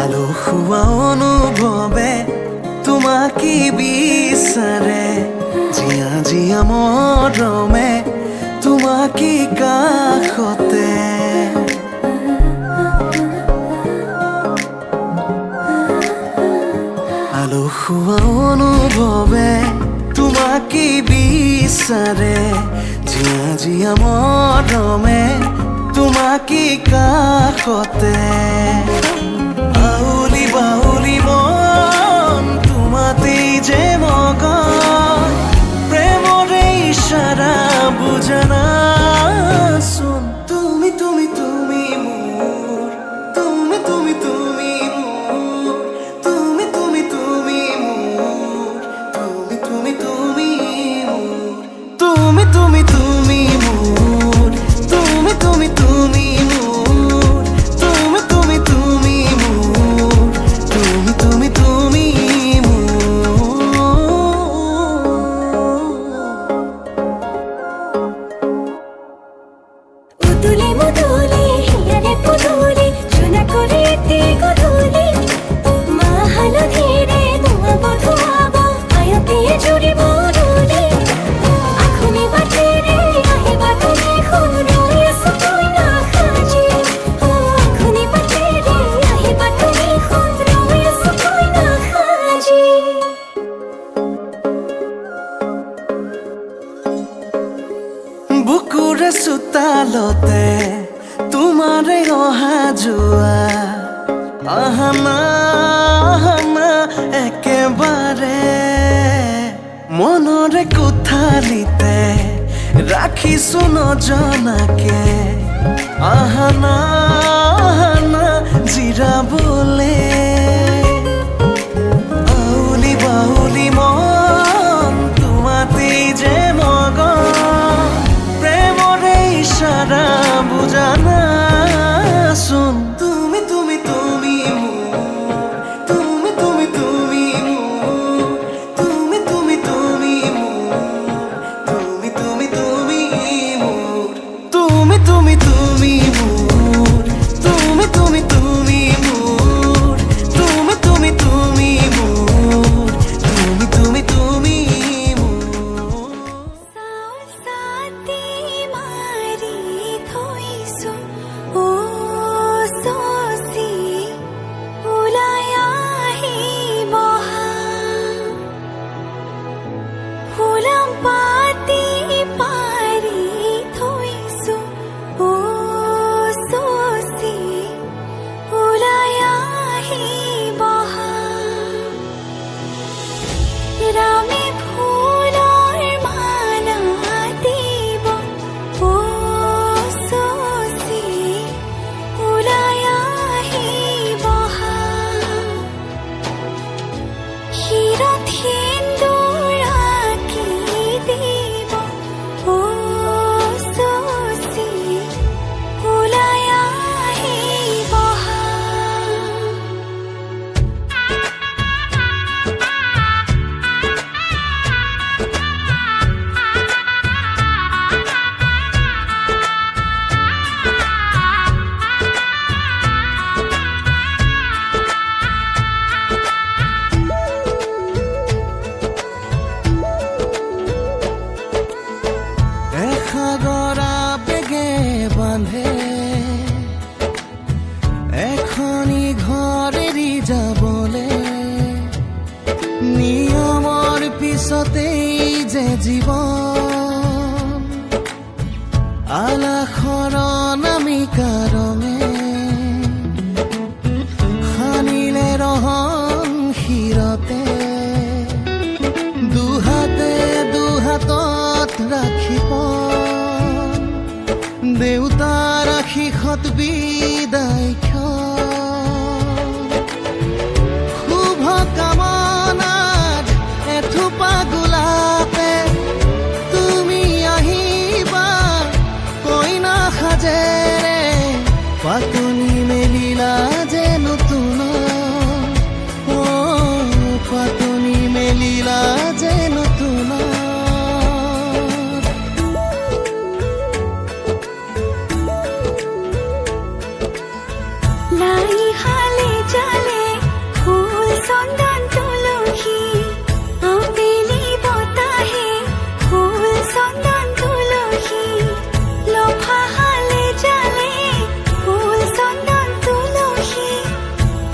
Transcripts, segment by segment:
আলসুৱা অনুভৱে তোমাকে বিচাৰে, জীয়া জীয়া মৰমে তোমাকে কাষতে। আলসুৱা অনুভৱে তোমাকে বিচাৰে, জীয়া জীয়া মৰমে তোমাকে কাষতে। আউলি বাউলি মন তোমাতেই যে মগন, প্ৰেমৰে ইশাৰা বুজানাচোন। তুমি তুমি তুমি মোৰ, তুমি তুমি তুমি মোৰ, তুমি তুমি তুমি মোৰ, তুমি তুমি তুমি মোৰ, তুমি তুমি তুমি মোৰ, তুমি তুমি তুমি মোৰ, তুমি তুমি তুমি মোৰ, তুমি তুমি তুমি উতুলি মুতুলি হিয়ারে পুতুলি সোনা করে এতে গধুলি মা হালধিরে ধোঁয়াব ধোঁয়াব আয়তে জুড়িব রুলি আখুনি বাটেরে আহিবা তুমি খুন রয়েছো তুই না খাজি আখুনি বাটেরে আহিবা তুমি খুন রয়েছো তুই না খাজি। বুকুৰে চোতালতে তোমাৰে অহা যোৱা, আহানা আহানা একেবাৰে মনৰে কোঠালিতে ৰাখিছো নজনাকে, আহানা আহানা জিৰাবলে। আউলি বাউলি মন তোমাতেই যে মগন, প্ৰেমৰে ইশাৰা বুজানাচোন। তুমি তুমি তুমি মোৰ, তুমি তুমি তুমি মোৰ, তুমি তুমি তুমি মোৰ, তুমি তুমি তুমি মোৰ, তুমি তুমি তুমি মোৰ, তুমি তুমি তুমি মোৰ, তুমি তুমি তুমি মোৰ, তুমি তুমি তুমি মোৰ। সাউল সাতি মারি থইছো ও সসি উলায়াহি বহা ফুলাম পাতি পারি থইছো ও সসি উলায়াহি বহা রামে ফুলৰ মালা দিব ও সসি ওলাই আহিব শিৰত সিন্দুৰ আঁকি দিব ও সসি ওলাই আহিব। এসাগৰা বেগে বান্ধে এখনি ঘৰ এৰি যাবলে, নিয়মৰ পিছতেই যে জীৱন কণিকা ৰঙে সানিলে ৰহন শিৰতে দুহাতে দুহাতত ৰাখিব দেউতাৰ আশীষত বিদায় শুভ কামনাত এথোপা গোলাপে তুমি আহিবা কইনা সাজেৰে পাতনি মেলিলা যে নতুন পাতনি মেলিলা যে নতুন লাই হালে জালে ফুল চন্দন তুলসী আবেলি বতাহে ফুল চন্দন তুলসী লফা হালে জালে ফুল চন্দন তুলসী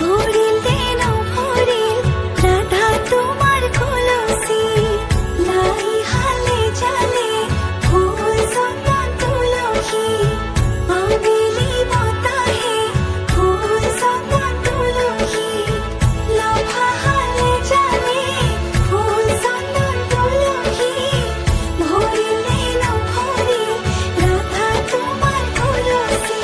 ভরিল দেন ভরিল রাধা তোমার কলসী লাই হালে জালে ফুল চন্দন তুলসী আবেলি বতাহে ফুল চন্দন তুলসী লফা হালে জালে ফুল চন্দন তুলসী ভরিল দেন ভরিল রাধা তোমার কলসী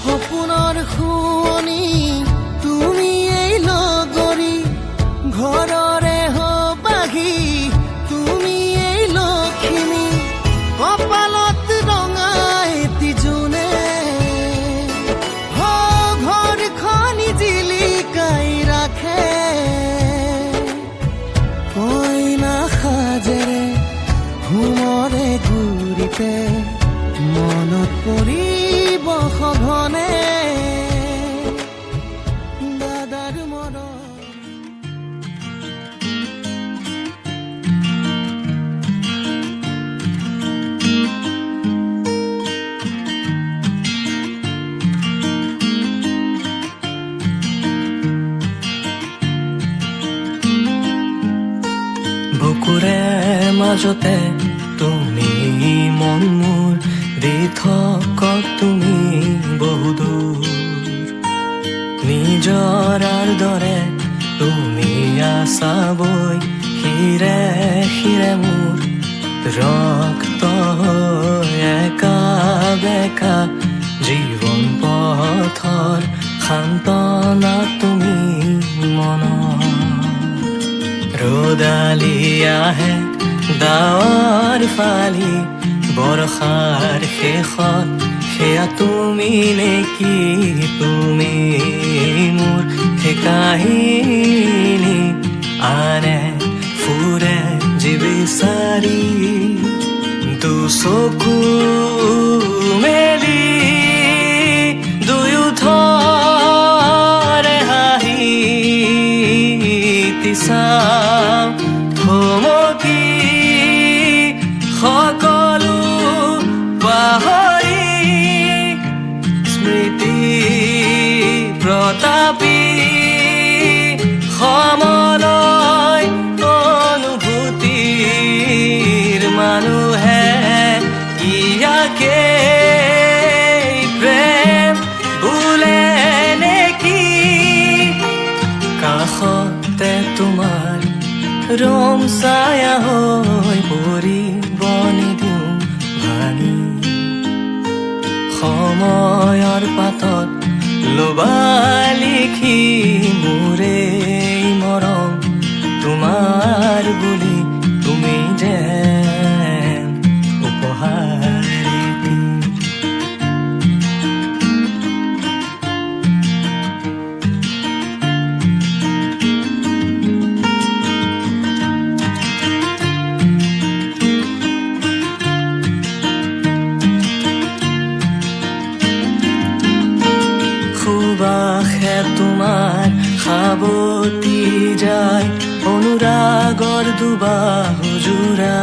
সপোনৰ শুৱনি তুমি এই লগৰী ঘৰৰে হবাহি তুমি এই লখিমী কপালত ৰঙা এটি জোনে ঘৰখনি জিলিকাই ৰাখে কইনা সাজেৰে ঘুমৰে ঘূৰিতে মনত পৰিব সঘনে দাদাৰ মৰম বুকুৰে মাজতে তুমি মন মোৰ দি থকা তুমি বহুদূৰ নিজৰাৰ দৰে তুমি আছা বৈ শিৰে শিৰে মোৰ ৰক্ত হৈ একা বেকা জীৱন পথৰ সান্তনা তুমি মনৰ ৰ'দালি আহে ডাৱৰ ফালি বৰষাৰ শেষত সেয়া তুমি নেকি তুমি মোৰ সেই কাহিনী আনে ফুৰে যি বিচাৰি দুচকু মেলি দুয়োথৰে হাঁহি চাওঁ থমকি সকলো পাহৰি স্মৃতি প্ৰতাপী সমলয় অনুভূতিৰ মানুহে ইয়াকে প্ৰেম বোলে নেকি কাষতে তোমাৰ ৰম ছায়া হৈ পৰিব নিদিওঁ ভাঙি সময়ৰ পাতত লবা লিখি মোৰে মৰম তোমাৰ বুলি তুমি যেন উপহাৰ দি তোমাৰ সাৱতি যায় অনুৰাগৰ দুবাহু জোৰা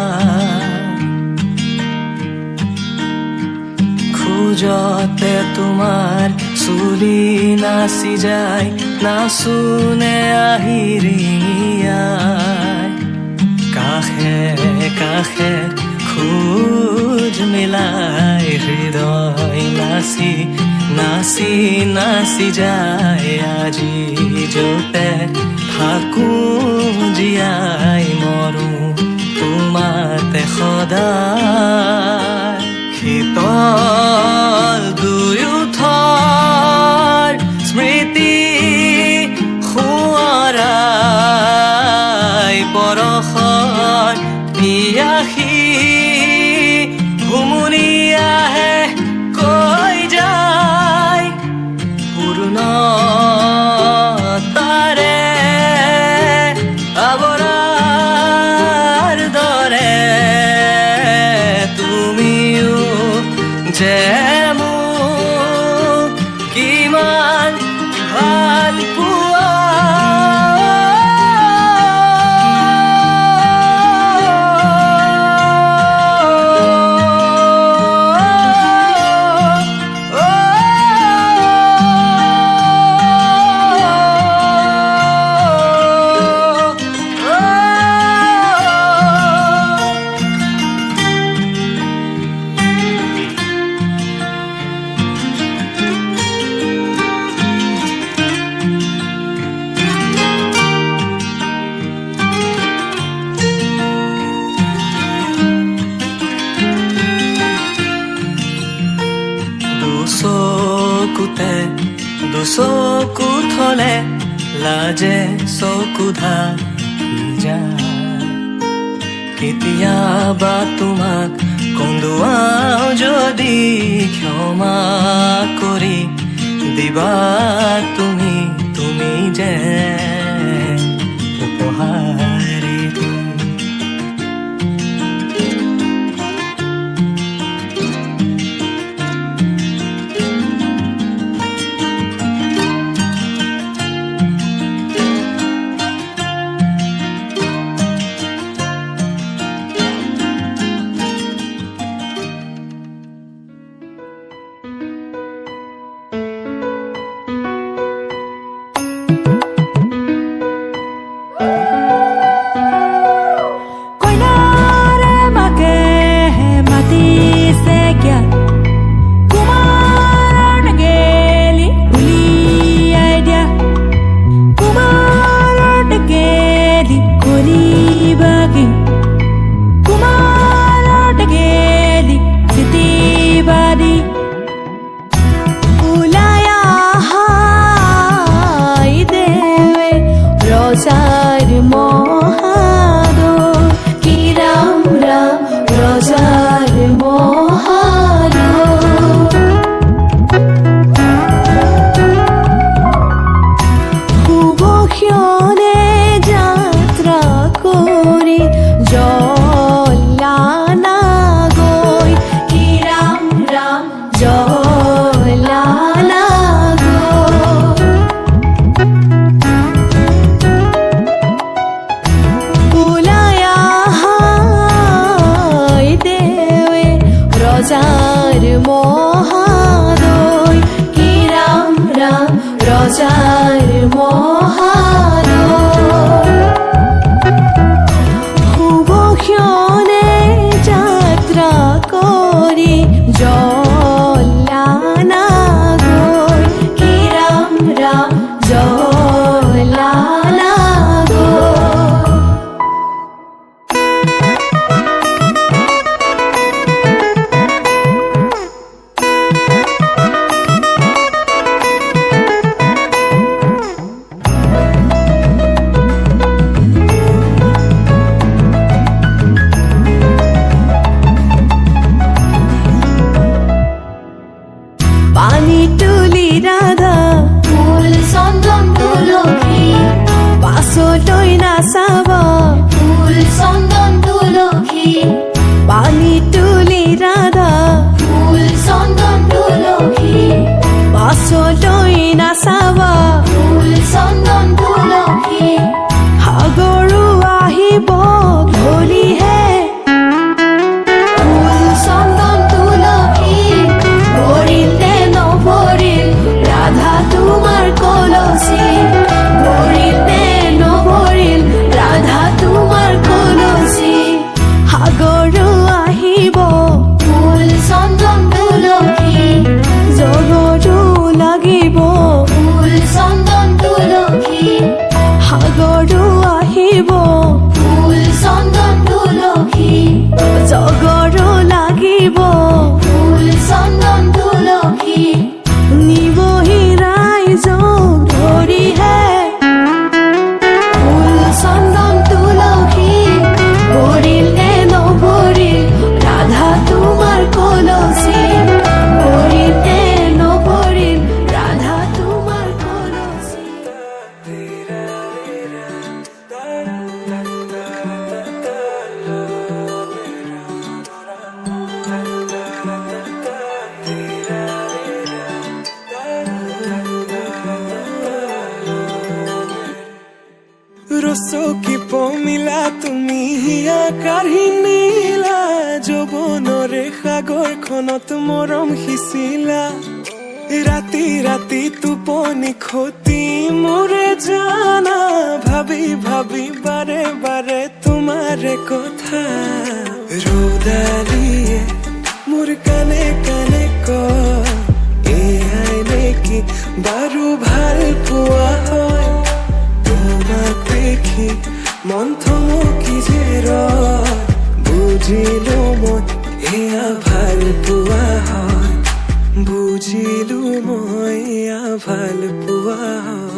খোজতে তোমাৰ চুলি নাচি যায় নাচোনে আহিৰিয়াই কাষে কাষে খোজ মিলাই হৃদয় নাচি নাচি নাচি যায় আজি যতে থাকো জীয়াই মৰো তোমাতে সদায় শীতল দুয়োঠৰ স্মৃতি সোঁৱৰাই পৰশত পিয়াসী ঘুমুৰি আহে কৈ যায় পূৰ্ণতাৰে আৱৰাৰ দৰে তুমিও যে মোক কিমান ভাল পোৱা দুচকুত হলে লাজে চকু ঢাকি যায় কেতিয়াবা তোমাক কন্দুৱাও যদি ক্ষমা কৰি দিবা তুমি তুমি যে উপহাৰী Solo y nasaba চকী পমিলা তুমি হিয়া কাঢ়ি নিলা যৌৱনৰে সাগৰখনত মৰম সিঁচিলা ৰাতি ৰাতি টোপনি খতি মোৰে জানা ভাবি ভাবি বাৰে বাৰে তোমাৰে কথা ৰ'দালিয়ে মোৰ কানে কানে কয় এয়াই নেকি বাৰু ভাল পোৱা হয় তোমাক দেখি মন থমকি যে ৰয় বুজিলো মই এয়া ভাল পোৱা হয় বুজিলো মই এয়া ভাল পোৱা হয়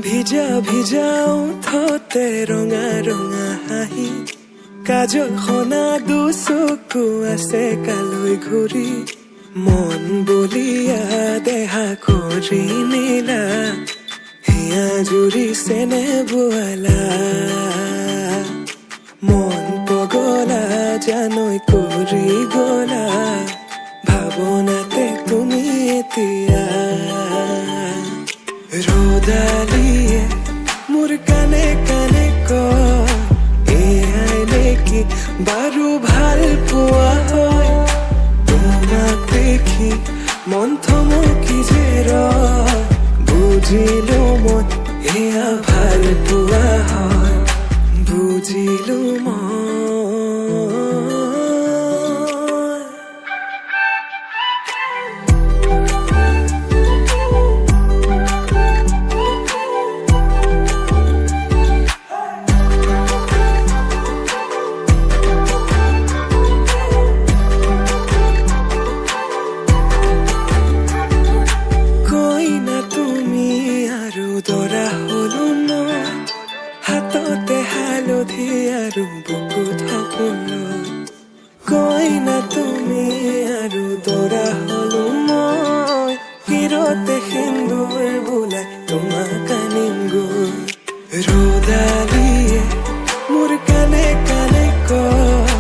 ভিজা ভিজা উঠতে ৰঙা ৰঙা হাঁহি কাজল সনা দুচকু আছে কালৈ ঘূৰি মন বলিয়া দেহা কৰি নিলা হিয়া জুৰি চেনে বোৱালা মন পগলা জানৈ কৰি গলা ভাৱনাতে তুমি এতিয়া ৰ'দালিয়ে মোৰ কানে কানে কয় এয়াই নেকি বাৰু ভাল পোৱা হয় তোমাক দেখি মন থমকি যে ৰয় বুজিলো মই এয়া ভাল পোৱা হয় বুজিলো মই হাততে হালধি আৰু বুকুত সপোন কই না তুমি আৰু দৰা হলো মই হিৰতে সিন্দুৰ বোলাই তোমাক আনিম গৈ ৰ'দালিয়ে মোৰ কানে কানে কয়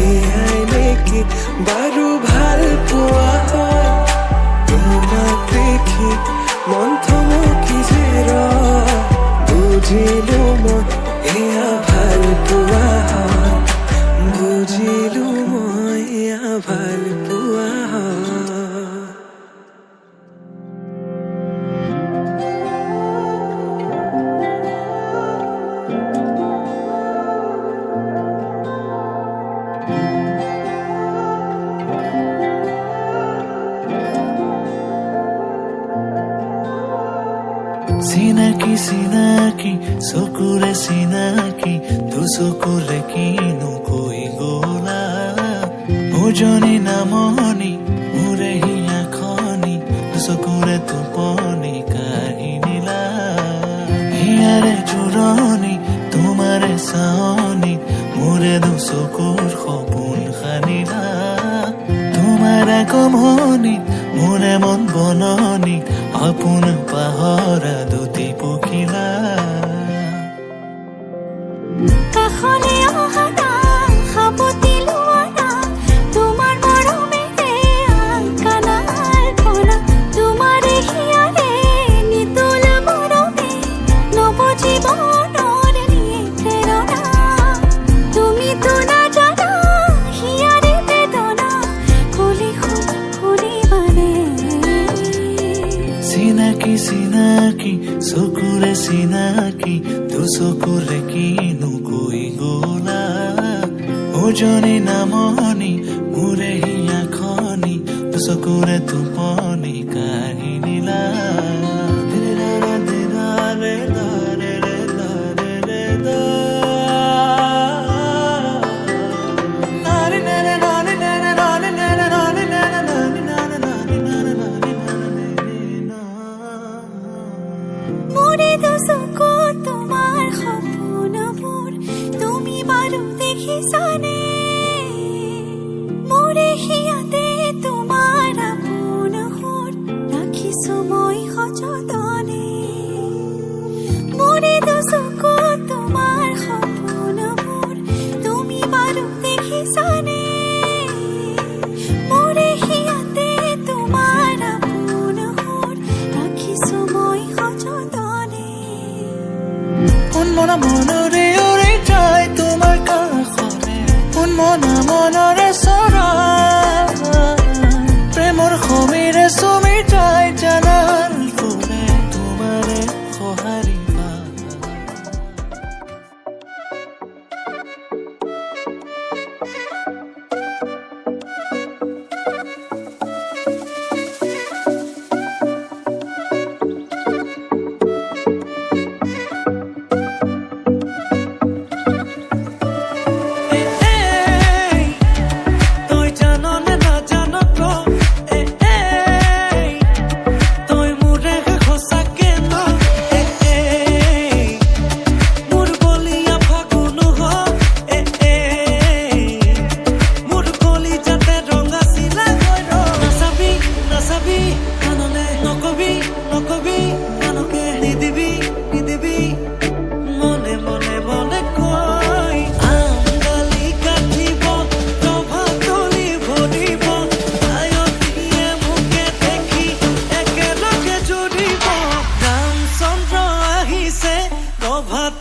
এয়াই নেকি বাৰু ভাল পোৱা হয় তোমাক দেখি মন থমকি যে ৰয় বুজিলো মই এয়া ভাল পোৱা হয় বুজিলো মই এয়া ভাল পোৱা হয় চিনাকি চিনাকি চকুৰে চিনাকি দুচকুৰে কিনো কৈ গলা উজনি নামনি মোৰে হিয়া খনি দুচকুৰে টোপনি কাঢ়ি নিলা হিয়াৰে জোৰণি তোমাৰে চাৱনি মোৰে দুচকুৰ সপোন সানিলা তোমাৰ আগমনি মোৰে মন বননি আপোন পাহৰা দুটি পখিলা কাষলে অহা না সাবতি লোৱা না তোমাৰ মৰমেৰে আংকানা আলপনা তোমাৰে হিয়াৰে নিতোল মৰমে নৱ জীৱনৰ নিয়ে প্ৰেৰণা তুমিতো নাজানা হিয়াৰে বেদনা কলি শুনিবানে চিনাকি চিনাকি চকুৰে চিনাকি দুচকুৰে কিনো কৈ গলা উজনি নামনি মোৰে হিয়া খনি দুচকুৰে টোপনি কাঢ়ি নিলা মোৰে দুচকু তোমাৰ সপোনবোৰ দেখিছানে মোৰে হিয়াতে তোমাৰ আপোন সুৰ ৰাখিছো মই সযতনে মোৰে দুচকু তোমাৰ সপোনবোৰ তুমি বাৰু দেখিছানে মোৰে হিয়াতে তোমাৰ আপোন সুৰ ৰাখিছো মই সযতনে মন মনৰে উৰি যায় তোমাৰ কাষৰে মন মনৰে চৰাই প্ৰেমৰ সমীৰে চুমি যায় জানাল ফুলে তোমাৰে সঁহাৰি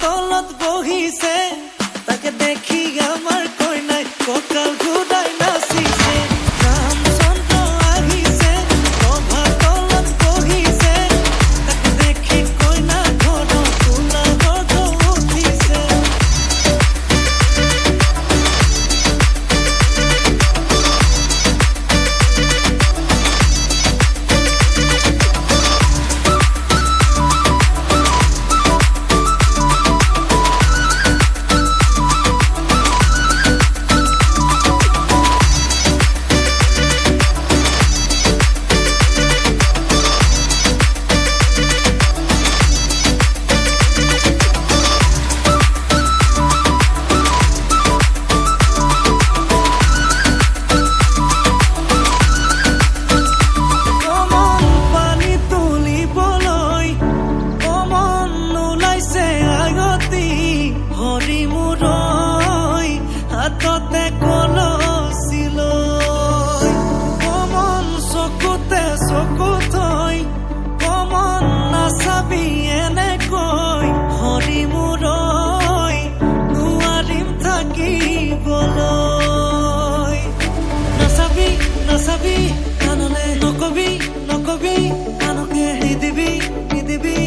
তলত বহিছে তাকে দেখি আমার কইনাই ককাল ঘুরাই নাচিছে রামচন্দ্র আহিছে সভা তলত বহিছে তাকে দেখি কইনা ঘর তোলা গধ উঠিছে হাততে কলছিল কমন চকুতে চকু থৈ কমন নাচাবি এনেকৈ হৰি মূৰৈ নোৱাৰিম থাকিবলৈ নাচাবি নাচাবি কাণলে নকবি নকবি কাণকে নিদিবি নিদিবি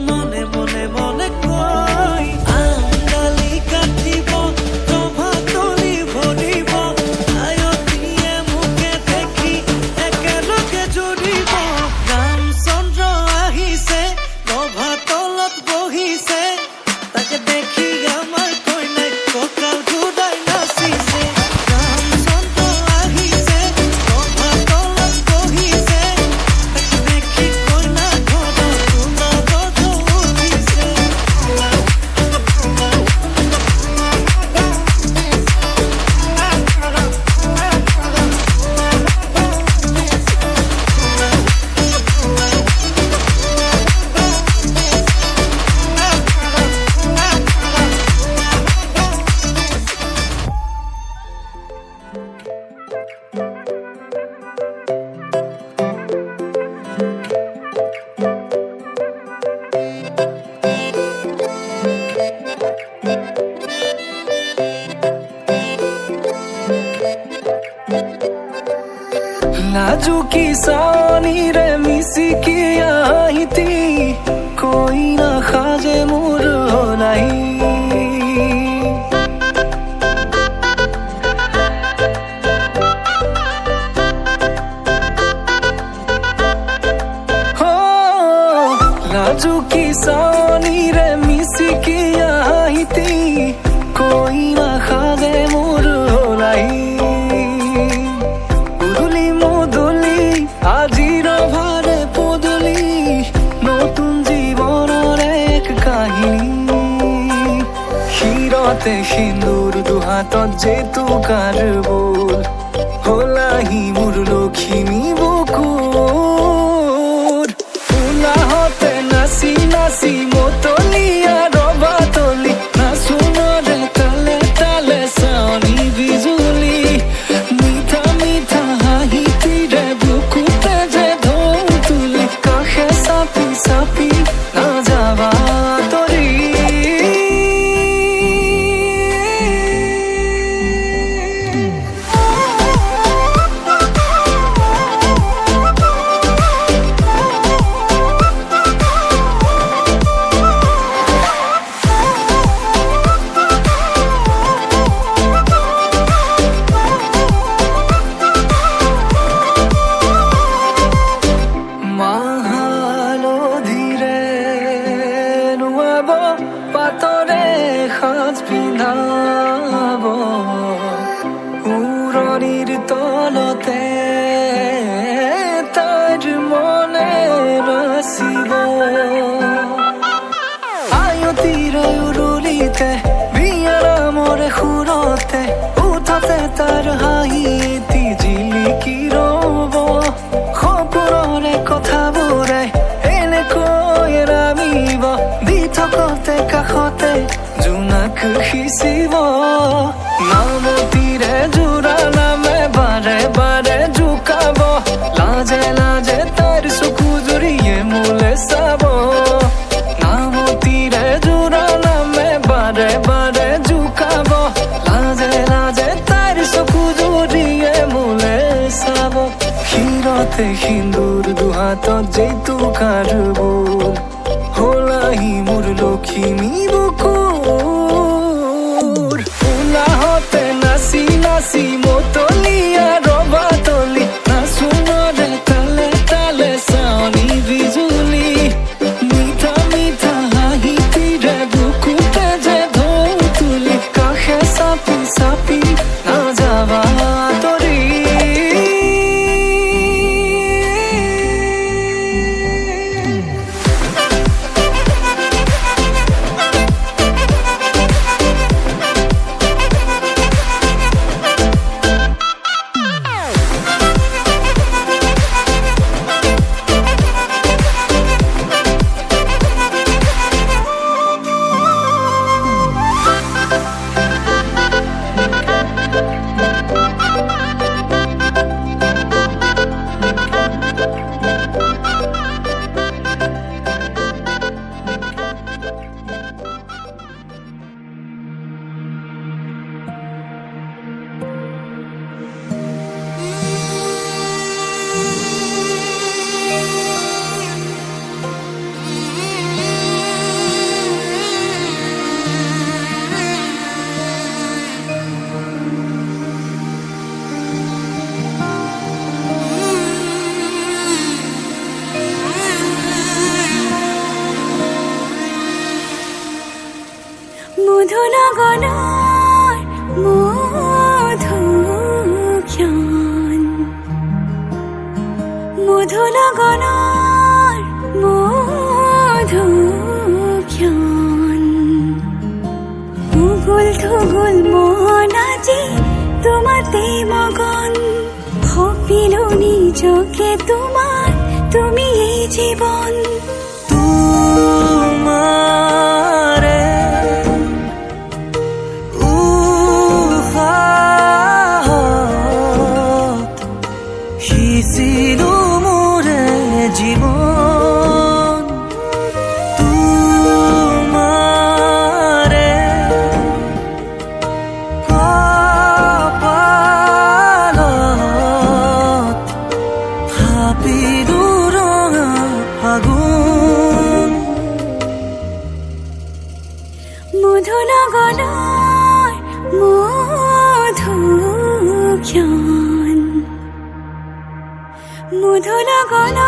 মনে মনে মনে কৈ আঙালি কাটিব লাজুকি চাৱনিৰে মিচিকি আহিতি কৈ নাখাজে মোৰ নাই লাজুকি চাৱনিৰে মিচিকি আহিতি কৈ নাখাজে মোৰ নাই আজিৰ ভাৰে পদূলি নতুন জীৱনৰ এক কাহিনী শিৰতে সিন্দুৰ দুহা হাতত যে তোকাৰ বোল হলাহি মোৰ লখিমী বুকুৰ উলাহতে নাচি নাচি মতলীয়া ৰবা তলি নাচোনৰে তালে তালে চাৱনি বিজুলি মিঠা মিঠা হাঁহিটিৰে বুকুতে যে ঢৌ তুলি কাষে চাপি চাপি নাযাবা তৰি পাতৰে সাজ পিন্ধাব উৰণিৰ তলতে তাইৰ মনে নাচিব আয়তিৰ উৰুলিতে বিয়াৰ মৰে সুৰতে উঠতে তাৰ হাঁহি এটি জিলিকি ৰব সপোনৰে কথাবোৰে এনেকৈ নামিব দি থকতে কাষতে জোনাক সিঁচিব নামতিৰে জোৰা নামে বাৰে বাৰে জোকাব লাজে লাজে তাইৰ চকু জুৰিয়ে মোলে চাব নামতিৰে জোৰা নামে বাৰে বাৰে জোকাব লাজে লাজে তাইৰ চকু জুৰিয়ে মোলে চাব শিৰতে সিন্দুৰ দুহাতত যে তোকাৰ বোল হলাহি মোৰ লখিমী বুকুৰ উলাহতে নাচি নাচি মতলীয়া ৰবা তলি নাচোনৰে তালে তালে চাৱনি বিজুলি মিঠা মিঠা হাঁহিটিৰে বুকুতে যে ঢৌ তুলি কাষে চাপি চাপি নাযাবা তৰি মধুনগৰৰ মধুক্ষণ মধুনগৰৰ মধুক্ষণ উগুল থুগুল মন আজি তোমাতে মগন ভাবিলো নিজকে তোমাৰ তুমি এই জীৱন তোমাৰে সিঁচিলো মোৰে জীৱন তোমাৰে কপালত থাপিলো ৰঙা ফাগুন মধুনগৰৰ মধুক্ষণ মধুনগৰৰ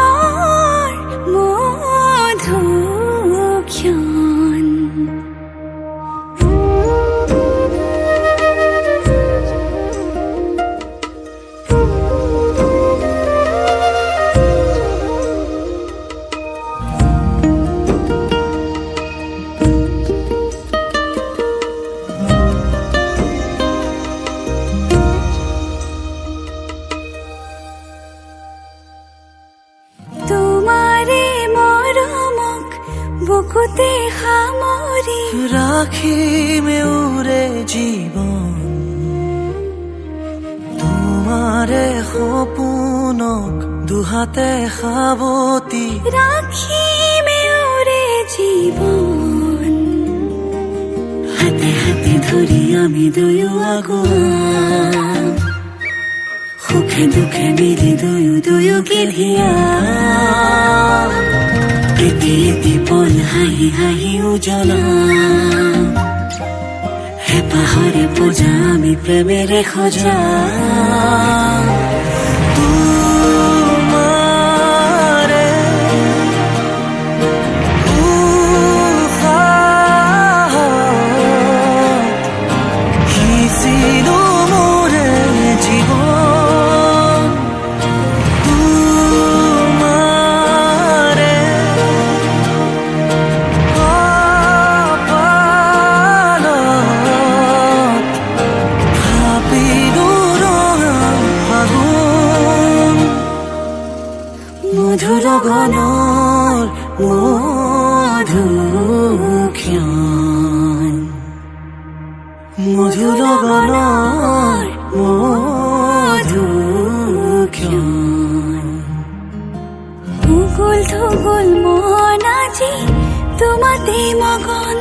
বুকুতে সামৰি ৰাখিমে উৰে জীৱন তোমাৰে সপোনক দুহাতে সাৱতি ৰাখিমে উৰে জীৱন হাতে হাতে ধৰি আমি দুয়ো আগুৱাম সুখে দুখে মিলি দুয়ো দুয়োকে ধিয়াম এটি এটি পল হাঁহি হাঁহি উজ্বলাম হেঁপাহৰে পূজা আমি প্ৰেমেৰে সজাম তোমাৰে উশাহ সিঁচিলো মোৰে জীৱন তোমাৰে কপালত থাপিলো ৰঙা ফাগুন মধুৰ গণৰ মধুক্ষণ মধুৰ গণৰ মধুক্ষণ উগুল থুগুল মন আজি তোমাতে মগন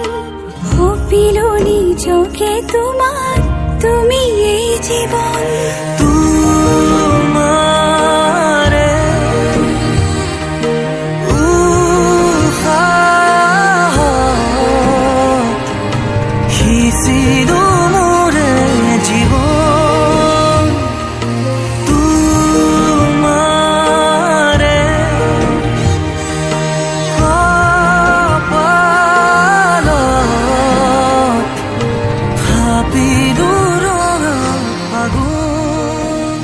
সপিলো নিজকে তোমাৰ তুমি এই জীবন তোমাৰে উশাহ সিঁচিলো মোৰে জীৱন তোমাৰে কপালত থাপিলো ৰঙা ফাগুন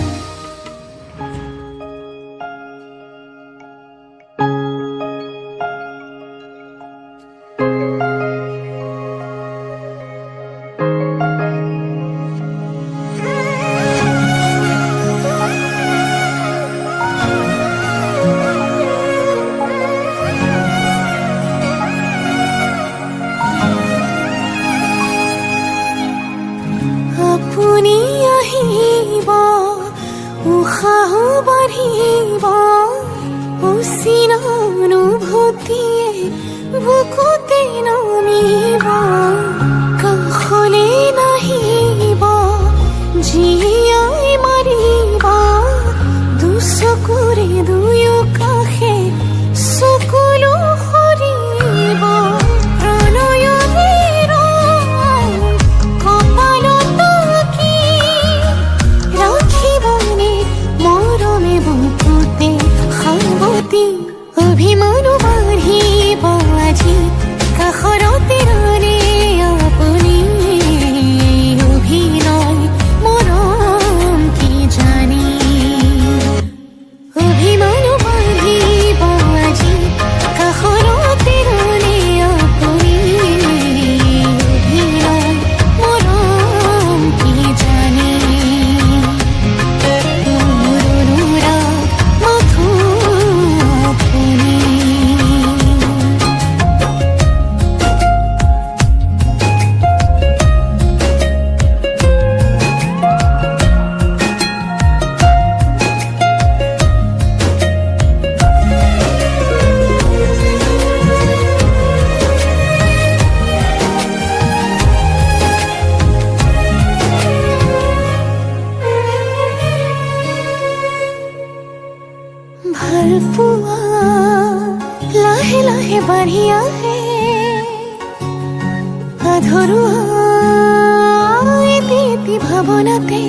আপুনি আহিব উশাহ বাঢ়িব অচিন অনুভূতিয়ে বুকুতে নামিব কাষলে নাহিব জীয়াই মাৰিব দুচকুৰে দুয়ো কাষে চকুলো সৰিব প্ৰণয়ৰে ৰং কপালত কি ৰাখিবনে মৰমে বুকুতে সাৱতি অভিমানো বাঢ়িব আজি কাষৰতে ৰলে আপুনি অভিনয় মৰম কি জানি অভিমানো বাঢ়িব আজি কাষৰতে ৰলে আপুনি অভিনয় মৰম কি জানি মৰুৰা মথু আপুনি ভাল পোৱা লাহে লাহে বাঢ়ি আহে আধৰুৱা এটি এটি ভাৱনাতে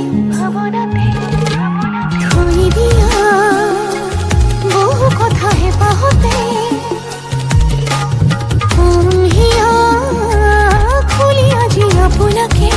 থৈ দিয়া বহু কথা হেঁপাহতে হিয়া খুলি আজি আপোনাকে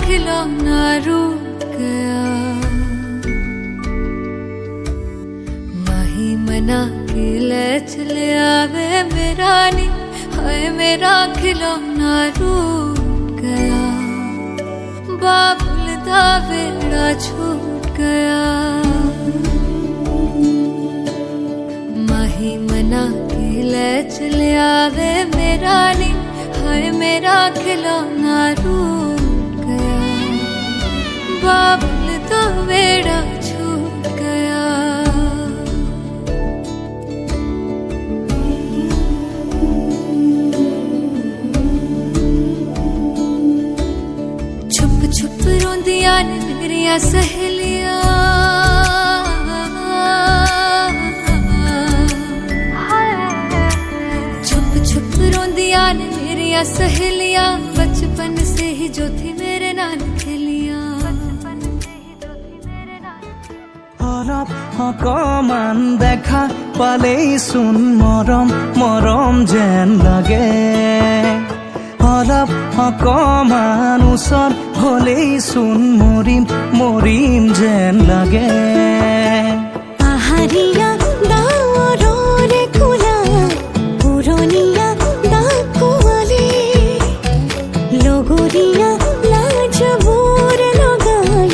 खिलौना रूठ गया। माही मना के ले चले आवे मेरा नी, हाय मेरा खिलौना रूठ गया। बाबुल दा वेड़ा छूट गया। माही मना के ले चले आवे मेरा नी, हाय मेरा खिलौना रूठ गया। बाबुल दा वेड़ा छूट गया। छुप छुप रोंदियां ने मेरिया सहेलियां, छुप छुप रोंदियां ने मेरिया सहेलियां। बचपन से ही जो थी मेरे नाल खेलियां। অলপ অকমান দেখা পালেই চোন মৰম মৰম যেন লাগে। অলপ অকমান ওচৰ হলেই চোন মৰিম মৰিম যেন লাগে। পাহাৰীয়া ডাৱৰৰে কোলা পুৰণীয়া ডাকুৱালী, লগৰীয়া লাজবোৰ লগাই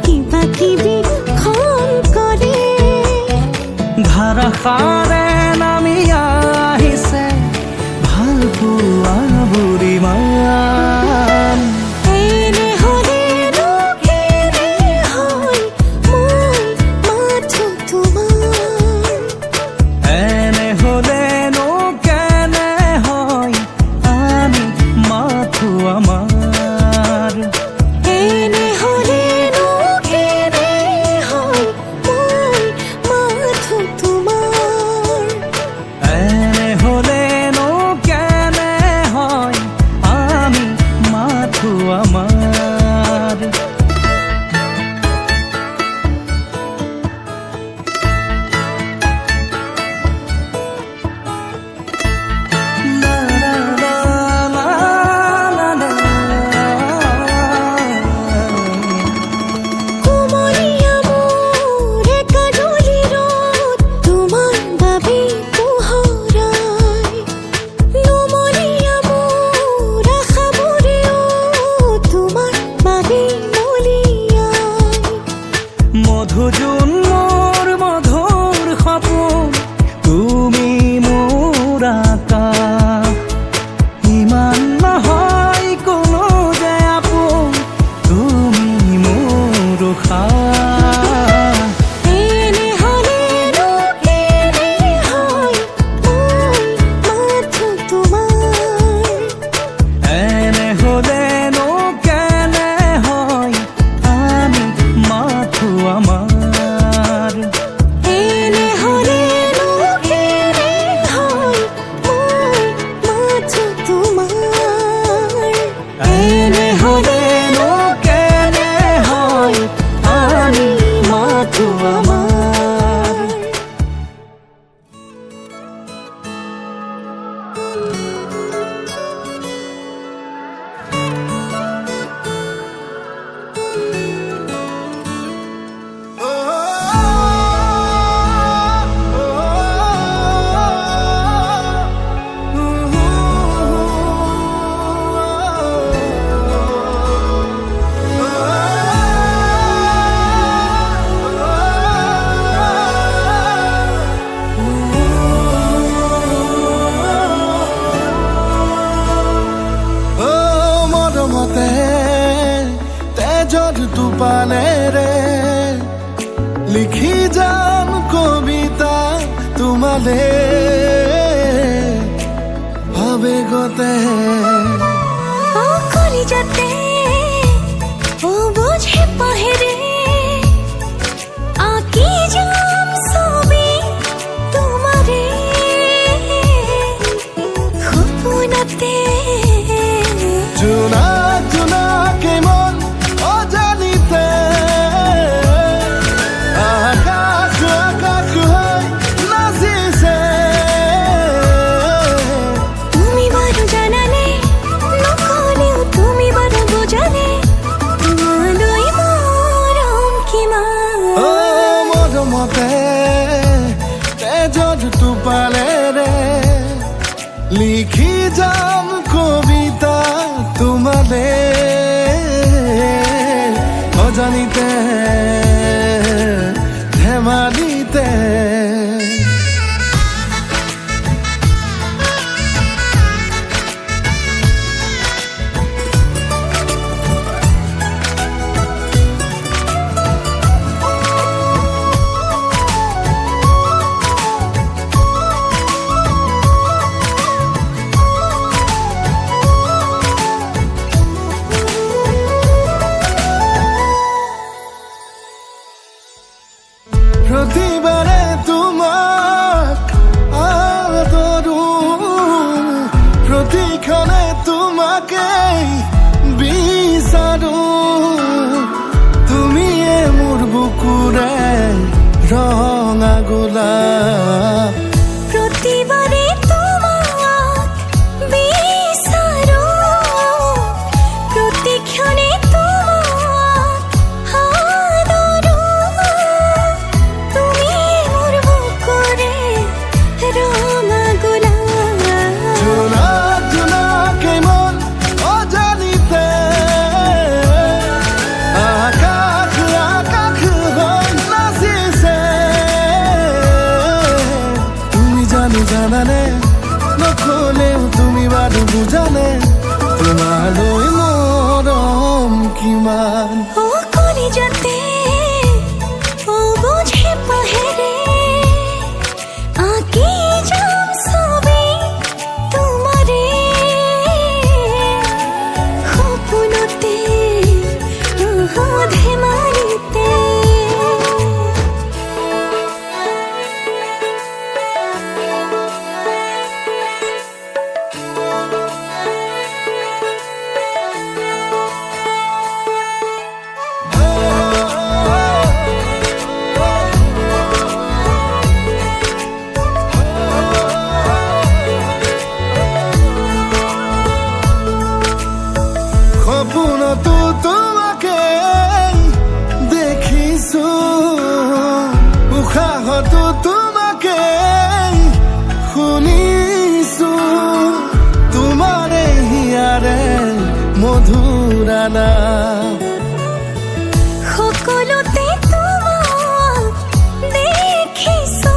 কিবা কিবি খন কৰে। ধাৰাসাৰে নামি আহিছে ভাল পোৱা বুঢ়ীমান। এনে হ'লেনো কেনে হয় মই মাথো তোমাৰ। এনে হলেনো কেনে হয় আমি মাথো আমাৰ। এনে হ'লেনো কেনে হয় মই মাথো তোমাৰ। এনে হলেনো কেনে হয় আমি মাথো আমাৰ। লা লা লা লা লা লা। কুমলীয়া মোৰ একাডলি ৰ'দ তোমাৰ বাবে পোহৰাই। নুমলীয়া মোৰ আশাবোৰেও তোমাৰ বাবে মলিয়াই। মধুজোন মোৰ মধুৰ সপোন তুমি মোৰ আকাশ। ইমান নহয় কোনো যে আপোন তুমি মোৰ উশাহ। এনে হ'লেনো কেনে হয় মই মাথো তোমাৰ। এনে হলেনো কেনে হয় আমি মাথো আমাৰ। এনে হ'লেনো কেনে হয় মই মাথো তোমাৰ। এনে হলেনো কেনে হয় আমি মাথো আমাৰ। মৰমতে তেজৰ টোপালেৰে লিখি যাম কবিতা তোমালে। আবেগতে কলিজাতে ও বুঝে পাহেরে আঁকি যাম ছবি তোমারে। সপোনতে জোনা জোনাকে মন অজানিতে আকাশ আকাশ হৈ নাচিছে। তুমি বাৰু জানানে নকলেও তুমি বাৰু বুজানে। জানিতে ধেমালিতে প্ৰতিবাৰে তোমাক আদৰু প্ৰতিক্ষণে তোমাকেই বিচাৰো তুমি মোৰ বুকুৰে ৰঙা গোলাপ প্ৰতিবাৰে তোমাক বিচাৰো প্ৰতিক্ষণে তোমাক আদৰো তুমি মোর বুকুরে রঙা গোলাপ জোনা জোনাকে মন অজানিতে আকাশ আকাশ হৈ নাচিছে তুমি জানো জানানে নকলেও তুমি বাৰু বুজানে তোমালৈ মৰম কিমান ও কলিজাতে ও বুঝে পাহেৰে আঁকি যাম ছবি তোমাৰে সপোনতে ধেমালিতে সপোনতো তোমাকে দেখিছো উশাহতো তোমাকে শুনিছো তোমাৰে হিয়াৰে মধুৰা নাম সকলোতে তোমাক দেখিছো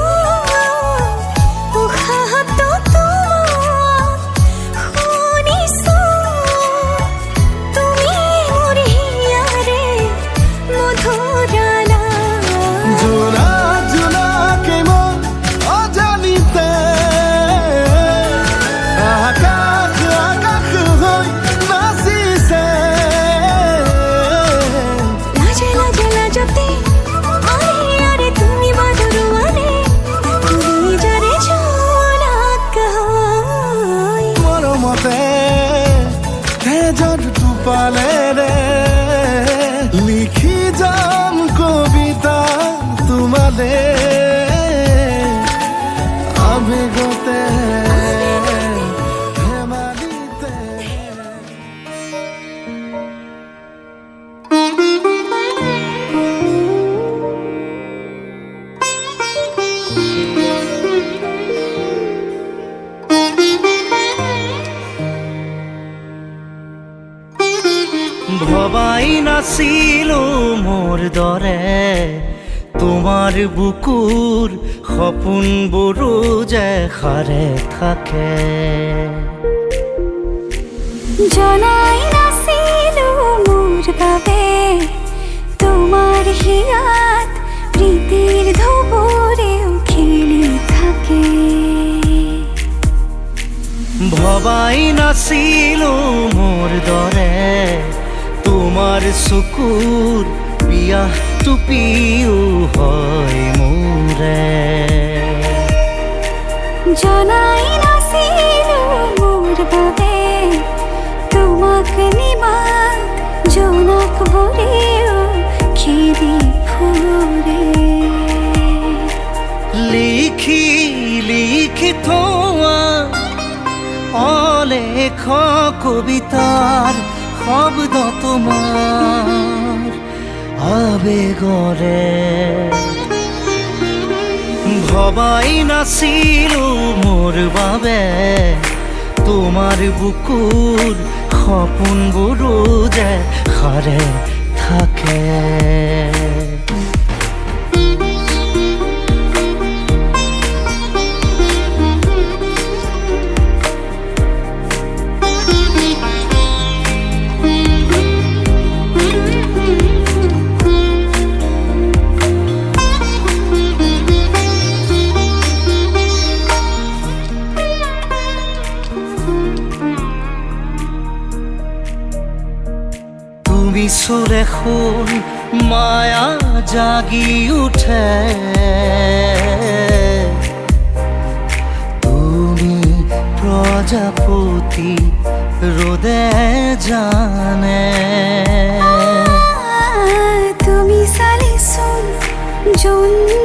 উশাহতো তোমাক শুনিছো তুমি মোৰ হিয়াৰে মধুৰা নাম জোনা জোনাকে মন অজানিতে আকাশ আকাশ হৈ নাচিছে লাজে লাজে লাজতে আরে আরে তুমি বাদরুয়ানে তুমি যারে ঝোলাক হয় মৰমতে তেজৰ টোপালেৰে লিখি যাম কবিতা তোমালে আবেগতে ধেমালিতে ভবাই নাছিলো মোৰ দৰে তোমাৰ বুকুৰ সপোনবোৰো যে সাৰে থাকে জনাই নাছিলো মোৰ বাবে তোমাৰ হিয়াত প্ৰীতিৰ ধুবুৰেও খেলি থাকে ভবাই নাছিলো মোৰ দৰে তোমাৰ চকুৰ পিয়াহ টুপিও হয় মোৰে জনাই নাছিলো মোৰ বাবে তোমাক নিমাত জোনাক ভৰেও খেদি ফুৰে লিখি লিখি থোৱা অলেখ কবিতাৰ শব্দ তোমাৰ আবেগৰে ভবাই নাছিলো মোৰ বাবে তোমাৰ বুকুৰ সপোনবোৰো যে সাৰে থাকে। তুমি সুৰে খুন মায়া জাগি উঠে, তুমি প্ৰজাপতি ৰোদে জানে। তুমি সালিসুন জন্য